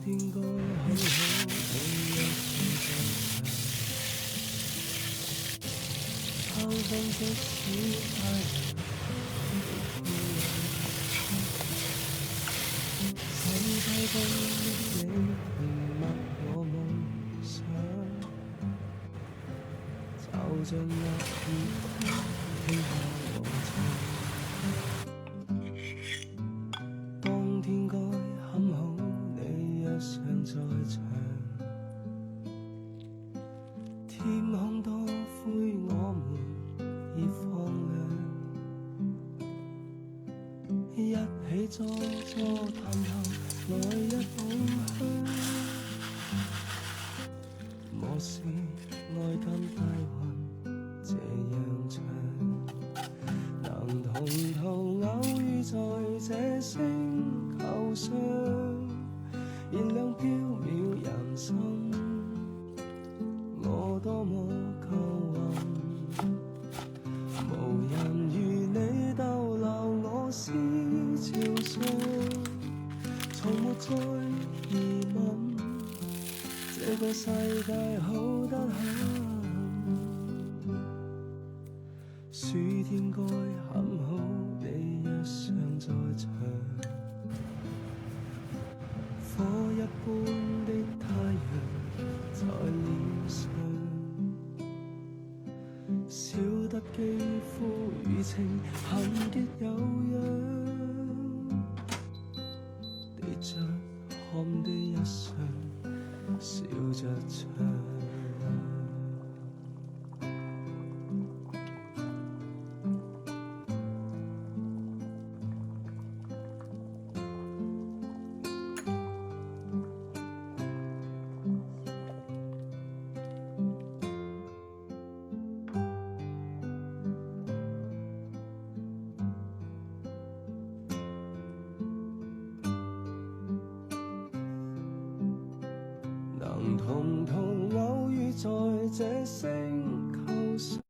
天該很好，你若想再長，拋燈即使太陽審批中的你明白我夢想，找盡樂意聽下我唱。當天該很好，你若想再長，天空多灰，我們已放亮，一起坐坐談談來日夢鄉。我是愛跟大雲這樣長，能同途偶遇在這星球上，燃亮飄渺人生，我多麼夠運，無人如你逗留我思潮上，從沒再疑問，這個世界好得很，暑天該很好，你若想再長，火一般的太陽在臉上，笑得肌膚如情痕結有樣，滴着汗的一雙笑着唱。能同途偶遇在這星球上。